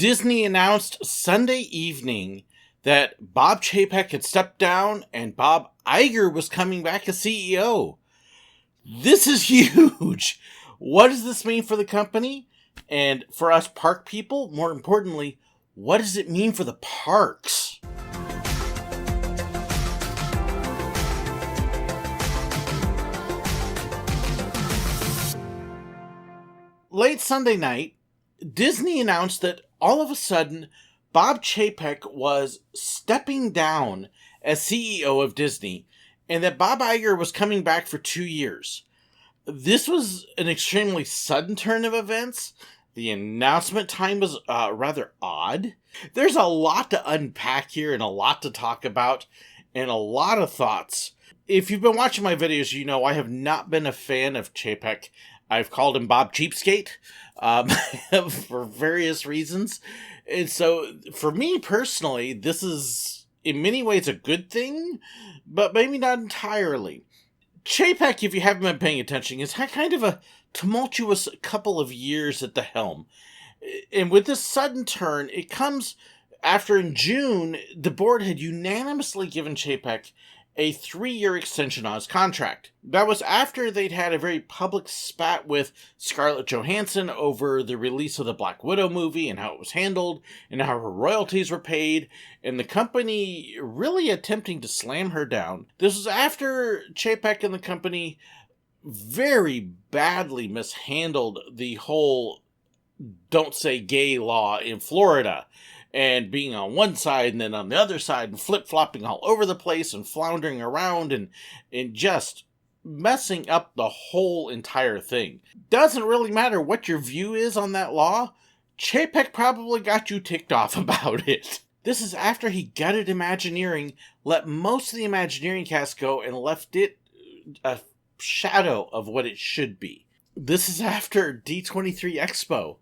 Disney announced Sunday evening that Bob Chapek had stepped down and Bob Iger was coming back as CEO. This is huge. What does this mean for the company? And for us park people, more importantly, what does it mean for the parks? Late Sunday night, Disney announced that all of a sudden, Bob Chapek was stepping down as CEO of Disney, and that Bob Iger was coming back for 2 years. This was an extremely sudden turn of events. The announcement time was rather odd. There's a lot to unpack here and a lot to talk about and a lot of thoughts. If you've been watching my videos, you know I have not been a fan of Chapek. I've called him Bob Cheapskate for various reasons. And so, for me personally, this is in many ways a good thing, but maybe not entirely. Chapek, if you haven't been paying attention, has had kind of a tumultuous couple of years at the helm. And with this sudden turn, it comes after in June, the board had unanimously given Chapek a 3-year extension on his contract. That was after they'd had a very public spat with Scarlett Johansson over the release of the Black Widow movie and how it was handled and how her royalties were paid, and the company really attempting to slam her down. This was after Chapek and the company very badly mishandled the whole don't say gay law in Florida, and being on one side and then on the other side and flip-flopping all over the place and floundering around and just messing up the whole entire thing. Doesn't really matter what your view is on that law, Chapek probably got you ticked off about it. This is after he gutted Imagineering, let most of the Imagineering cast go, and left it a shadow of what it should be. This is after D23 Expo.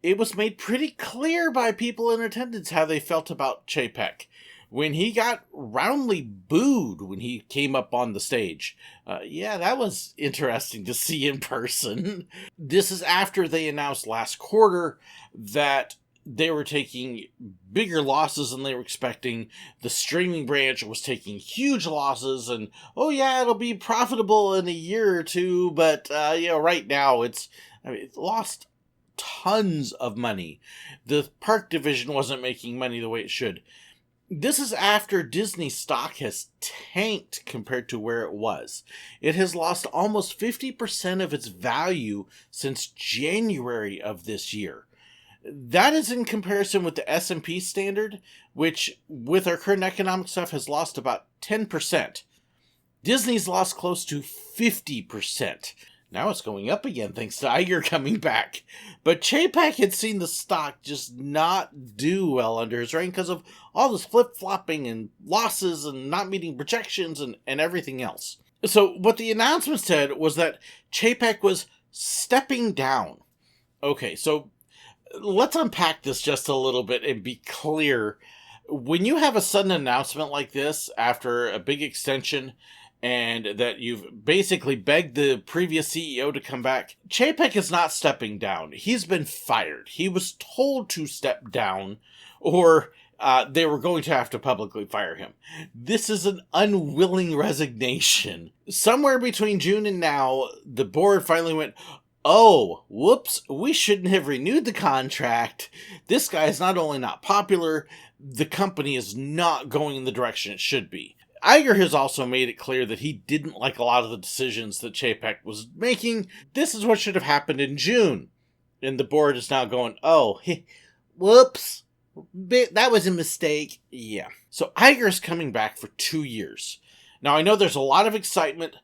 It was made pretty clear by people in attendance how they felt about Chapek when he got roundly booed when he came up on the stage. Yeah, that was interesting to see in person. This is after they announced last quarter that they were taking bigger losses than they were expecting. The streaming branch was taking huge losses, and oh yeah, it'll be profitable in a year or two, but right now it's lost tons of money. The park division wasn't making money the way it should. This is after Disney stock has tanked compared to where it was. It has lost almost 50% of its value since January of this year. That is in comparison with the S&P standard, which with our current economic stuff has lost about 10%. Disney's lost close to 50%. Now it's going up again thanks to Iger coming back. But Chapek had seen the stock just not do well under his reign because of all this flip-flopping and losses and not meeting projections and everything else. So what the announcement said was that Chapek was stepping down. Okay, so let's unpack this just a little bit and be clear. When you have a sudden announcement like this after a big extension, and that you've basically begged the previous CEO to come back, Chapek is not stepping down. He's been fired. He was told to step down, or they were going to have to publicly fire him. This is an unwilling resignation. Somewhere between June and now, the board finally went, oh, whoops, we shouldn't have renewed the contract. This guy is not only not popular, the company is not going in the direction it should be. Iger has also made it clear that he didn't like a lot of the decisions that Chapek was making. This is what should have happened in June. And the board is now going, oh, whoops, that was a mistake. Yeah. So Iger is coming back for 2 years. Now, I know there's a lot of excitement.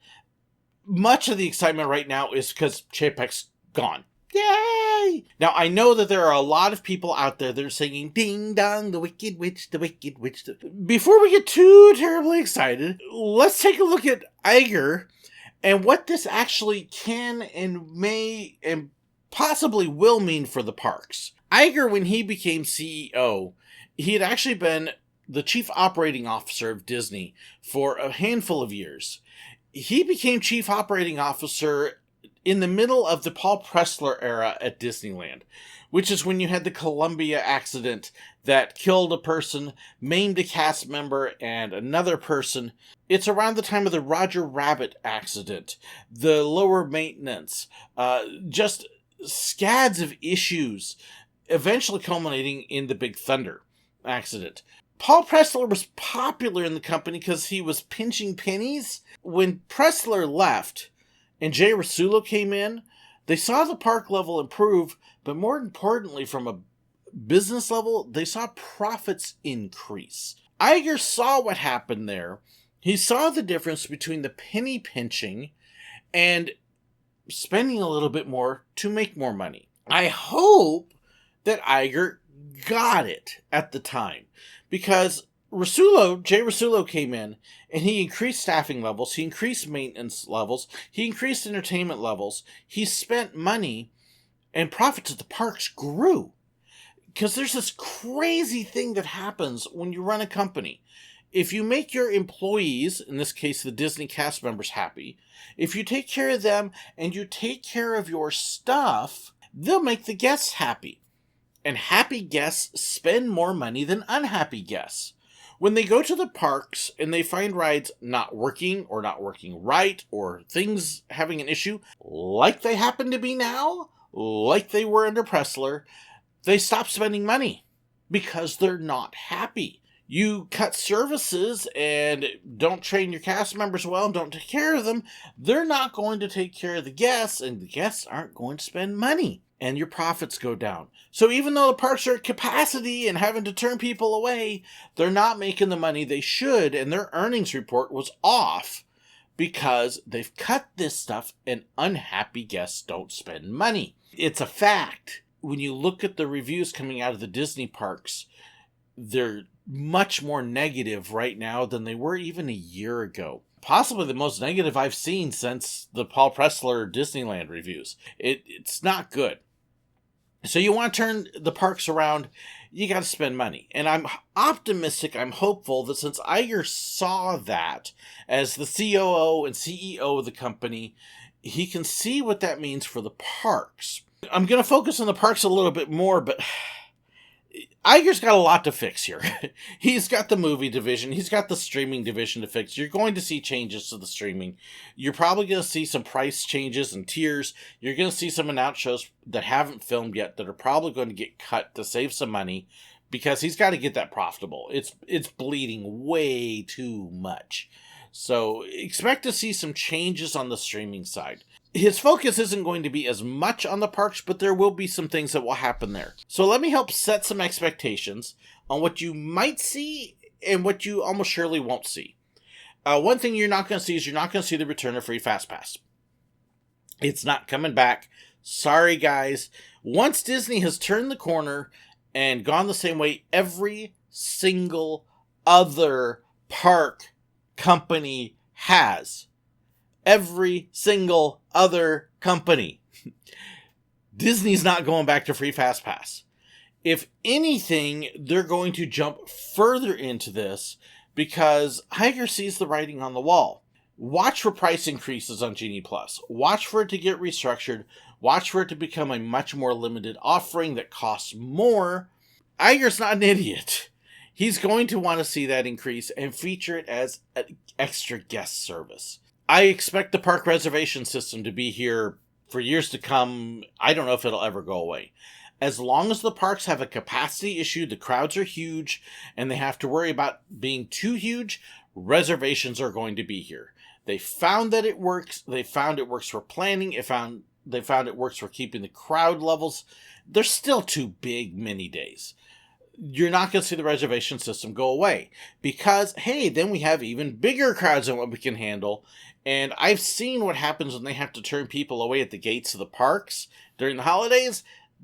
Much of the excitement right now is because Chapek's gone. Yay! Now, I know that there are a lot of people out there that are singing, ding dong, the wicked witch, the wicked witch. Before we get too terribly excited, let's take a look at Iger and what this actually can and may and possibly will mean for the parks. Iger, when he became CEO, he had actually been the chief operating officer of Disney for a handful of years. He became chief operating officer in the middle of the Paul Pressler era at Disneyland, which is when you had the Columbia accident that killed a person, maimed a cast member, and another person. It's around the time of the Roger Rabbit accident, the lower maintenance, just scads of issues, eventually culminating in the Big Thunder accident. Paul Pressler was popular in the company because he was pinching pennies. When Pressler left and Jay Rasulo came in, they saw the park level improve, but more importantly, from a business level, they saw profits increase. Iger saw what happened there. He saw the difference between the penny pinching and spending a little bit more to make more money. I hope that Iger got it at the time, because Jay Rasulo came in and he increased staffing levels, he increased maintenance levels, he increased entertainment levels, he spent money, and profits at the parks grew. Because there's this crazy thing that happens when you run a company. If you make your employees, in this case the Disney cast members, happy, if you take care of them and you take care of your stuff, they'll make the guests happy. And happy guests spend more money than unhappy guests. When they go to the parks and they find rides not working or not working right, or things having an issue, like they happen to be now, like they were under Pressler, they stop spending money because they're not happy. You cut services and don't train your cast members well and don't take care of them, they're not going to take care of the guests, and the guests aren't going to spend money, and your profits go down. So even though the parks are at capacity and having to turn people away, they're not making the money they should, and their earnings report was off because they've cut this stuff and unhappy guests don't spend money. It's a fact. When you look at the reviews coming out of the Disney parks, they're much more negative right now than they were even a year ago. Possibly the most negative I've seen since the Paul Pressler Disneyland reviews. It's not good. So you want to turn the parks around, you got to spend money. And I'm optimistic, I'm hopeful that since Iger saw that as the COO and CEO of the company, he can see what that means for the parks. I'm going to focus on the parks a little bit more, but Iger's got a lot to fix here. He's got the movie division. He's got the streaming division to fix. You're going to see changes to the streaming. You're probably going to see some price changes and tiers. You're going to see some announced shows that haven't filmed yet that are probably going to get cut to save some money, because he's got to get that profitable. It's bleeding way too much. So expect to see some changes on the streaming side. His focus isn't going to be as much on the parks, but there will be some things that will happen there. So let me help set some expectations on what you might see and what you almost surely won't see. One thing you're not going to see is you're not going to see the return of Free Fast Pass. It's not coming back. Sorry, guys. Once Disney has turned the corner and gone the same way every single other park company has. Every single other company. Disney's not going back to Free Fast Pass. If anything, they're going to jump further into this because Iger sees the writing on the wall. Watch for price increases on Genie Plus. Watch for it to get restructured. Watch for it to become a much more limited offering that costs more. Iger's not an idiot. He's going to want to see that increase and feature it as an extra guest service. I expect the park reservation system to be here for years to come. I don't know if it'll ever go away. As long as the parks have a capacity issue, the crowds are huge, and they have to worry about being too huge, reservations are going to be here. They found that it works. They found it works for planning. They found it works for keeping the crowd levels. They're still too big many days. You're not going to see the reservation system go away because, hey, then we have even bigger crowds than what we can handle. And I've seen what happens when they have to turn people away at the gates of the parks during the holidays.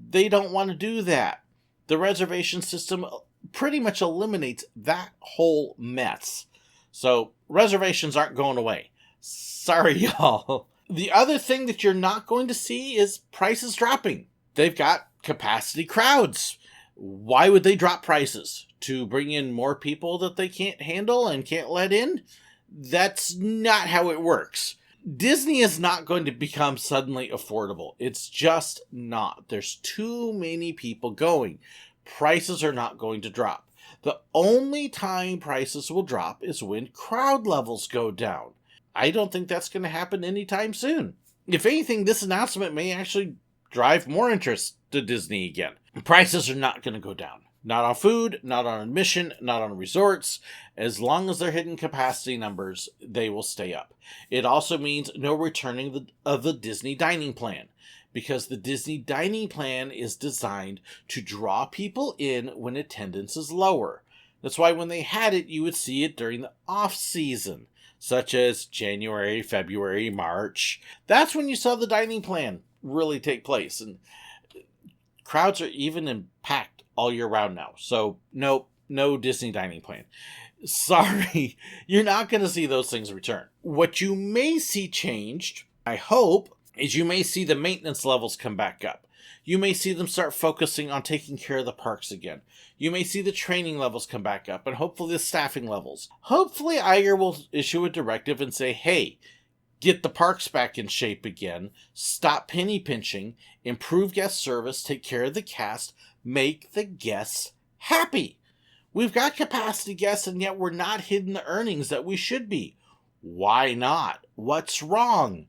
They don't want to do that. The reservation system pretty much eliminates that whole mess. So reservations aren't going away. Sorry, y'all. The other thing that you're not going to see is prices dropping. They've got capacity crowds. Why would they drop prices? To bring in more people that they can't handle and can't let in? That's not how it works. Disney is not going to become suddenly affordable. It's just not. There's too many people going. Prices are not going to drop. The only time prices will drop is when crowd levels go down. I don't think that's going to happen anytime soon. If anything, this announcement may actually drive more interest to Disney again. Prices are not going to go down. Not on food, not on admission, not on resorts. As long as they're hitting capacity numbers, they will stay up. It also means no returning of the Disney dining plan, because the Disney dining plan is designed to draw people in when attendance is lower. That's why when they had it, you would see it during the off-season, such as January, February, March. That's when you saw the dining plan really take place, and crowds are even and packed all year round now. So no Disney dining plan. Sorry, you're not going to see those things return. What you may see changed, I hope, is you may see the maintenance levels come back up. You may see them start focusing on taking care of the parks again. You may see the training levels come back up, and hopefully the staffing levels. Hopefully Iger will issue a directive and say, hey, get the parks back in shape again, stop penny pinching, improve guest service, take care of the cast, make the guests happy. We've got capacity guests, and yet we're not hitting the earnings that we should be. Why not? What's wrong?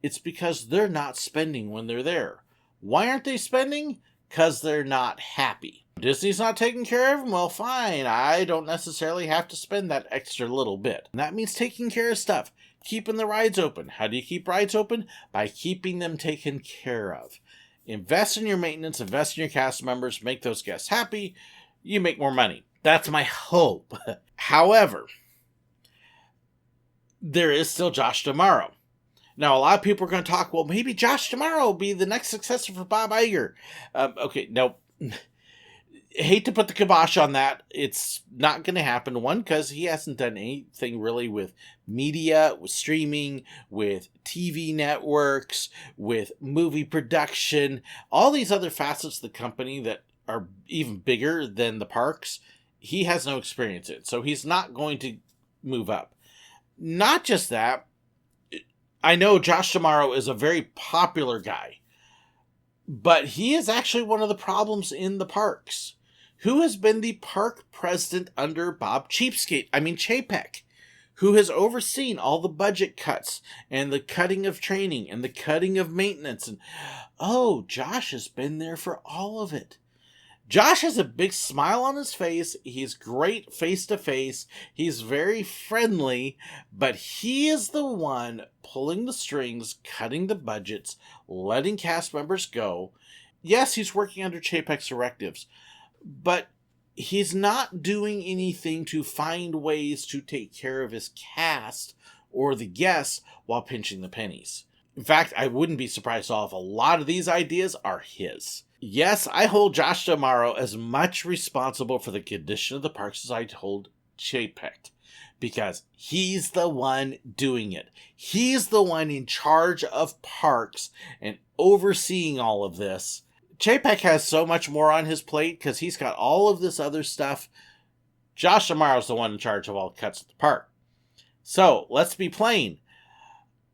It's because they're not spending when they're there. Why aren't they spending? Because they're not happy. Disney's not taking care of them? Well, fine. I don't necessarily have to spend that extra little bit. And that means taking care of stuff. Keeping the rides open. How do you keep rides open? By keeping them taken care of. Invest in your maintenance, invest in your cast members, make those guests happy, you make more money. That's my hope. However, there is still Josh D'Amaro. Now, a lot of people are going to talk, well, maybe Josh D'Amaro will be the next successor for Bob Iger. Okay, no. Hate to put the kibosh on that. It's not going to happen. One, because he hasn't done anything really with media, with streaming, with TV networks, with movie production, all these other facets of the company that are even bigger than the parks. He has no experience in, so he's not going to move up. Not just that, I know Josh D'Amaro is a very popular guy, but he is actually one of the problems in the parks. Who has been the park president under Bob Chapek, who has overseen all the budget cuts and the cutting of training and the cutting of maintenance. And Josh has been there for all of it. Josh has a big smile on his face. He's great face to face. He's very friendly, but he is the one pulling the strings, cutting the budgets, letting cast members go. Yes, he's working under Chapek's directives, but he's not doing anything to find ways to take care of his cast or the guests while pinching the pennies. In fact, I wouldn't be surprised at all if a lot of these ideas are his. Yes, I hold Josh D'Amaro as much responsible for the condition of the parks as I hold Chapek, because he's the one doing it. He's the one in charge of parks and overseeing all of this. Chapek has so much more on his plate because he's got all of this other stuff. Josh D'Amaro's the one in charge of all the cuts at the park. So, let's be plain.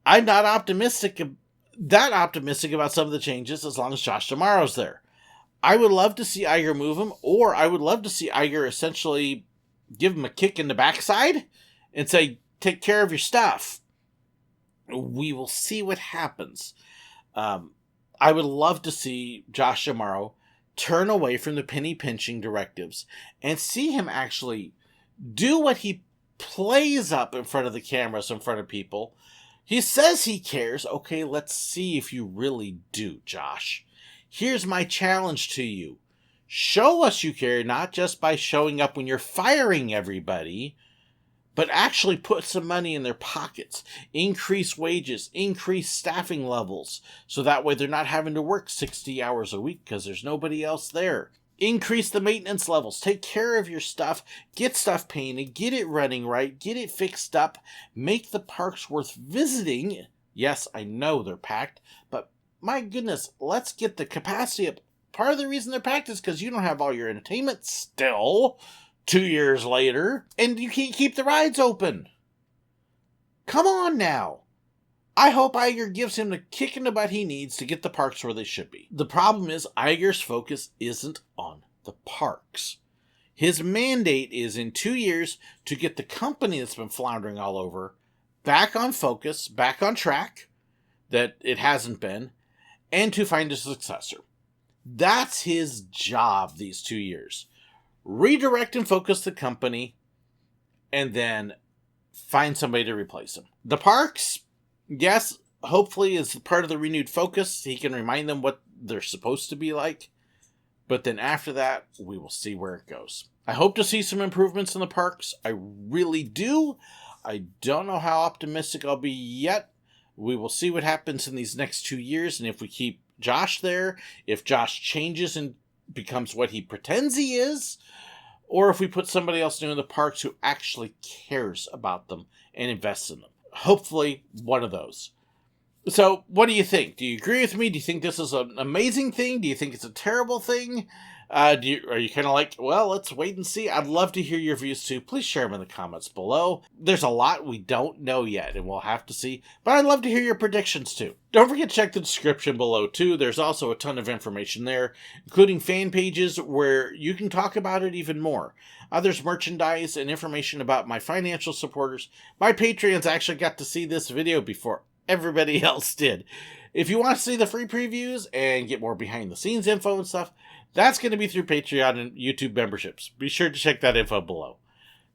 I'm not optimistic about some of the changes as long as Josh D'Amaro's there. I would love to see Iger move him, or I would love to see Iger essentially give him a kick in the backside and say, take care of your stuff. We will see what happens. I would love to see Josh D'Amaro turn away from the penny pinching directives and see him actually do what he plays up in front of the cameras, in front of people. He says he cares. Okay, let's see if you really do, Josh. Here's my challenge to you. Show us you care, not just by showing up when you're firing everybody, but actually put some money in their pockets. Increase wages, increase staffing levels, so that way they're not having to work 60 hours a week because there's nobody else there. Increase the maintenance levels. Take care of your stuff. Get stuff painted. Get it running right. Get it fixed up. Make the parks worth visiting. Yes, I know they're packed, but my goodness, let's get the capacity up. Part of the reason they're packed is because you don't have all your entertainment still 2 years later, and you can't keep the rides open. Come on now. I hope Iger gives him the kick in the butt he needs to get the parks where they should be. The problem is Iger's focus isn't on the parks. His mandate is in 2 years to get the company that's been floundering all over back on focus, back on track, that it hasn't been, and to find a successor. That's his job these 2 years. Redirect and focus the company, and then find somebody to replace him. The parks, yes, hopefully as part of the renewed focus, he can remind them what they're supposed to be like. But then after that, we will see where it goes. I hope to see some improvements in the parks. I really do. I don't know how optimistic I'll be yet. We will see what happens in these next 2 years. And if we keep Josh there, if Josh changes and becomes what he pretends he is, or if we put somebody else new in the parks who actually cares about them and invests in them. Hopefully, one of those. So, what do you think? Do you agree with me? Do you think this is an amazing thing? Do you think it's a terrible thing? Are you kind of like, well, let's wait and see? I'd love to hear your views too. Please share them in the comments below. There's a lot we don't know yet, and we'll have to see. But I'd love to hear your predictions too. Don't forget to check the description below too. There's also a ton of information there, including fan pages where you can talk about it even more. There's merchandise and information about my financial supporters. My Patreons actually got to see this video before everybody else did. If you want to see the free previews and get more behind the scenes info and stuff, that's going to be through Patreon and YouTube memberships. Be sure to check that info below.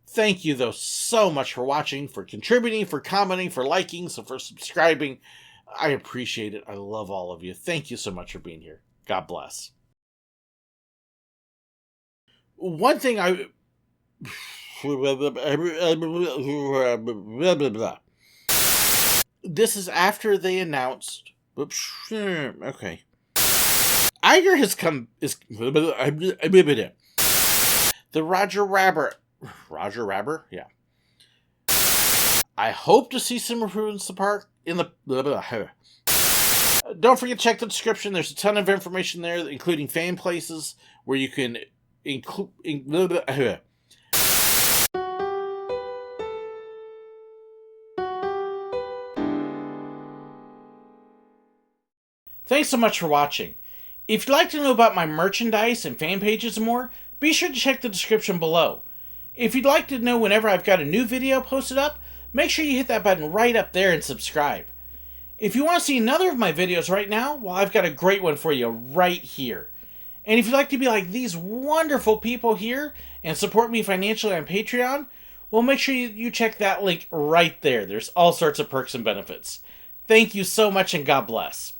Thank you, though, so much for watching, for contributing, for commenting, for liking, so for subscribing. I appreciate it. I love all of you. Thank you so much for being here. God bless. One thing This is after they announced... Oops. Okay. Iger has come... The Roger Rabbit? Yeah. I hope to see some improvements in the... Don't forget to check the description. There's a ton of information there, including fan places, where you can include... Thanks so much for watching. If you'd like to know about my merchandise and fan pages and more, be sure to check the description below. If you'd like to know whenever I've got a new video posted up, make sure you hit that button right up there and subscribe. If you want to see another of my videos right now, well, I've got a great one for you right here. And if you'd like to be like these wonderful people here and support me financially on Patreon, well, make sure you check that link right there. There's all sorts of perks and benefits. Thank you so much, and God bless.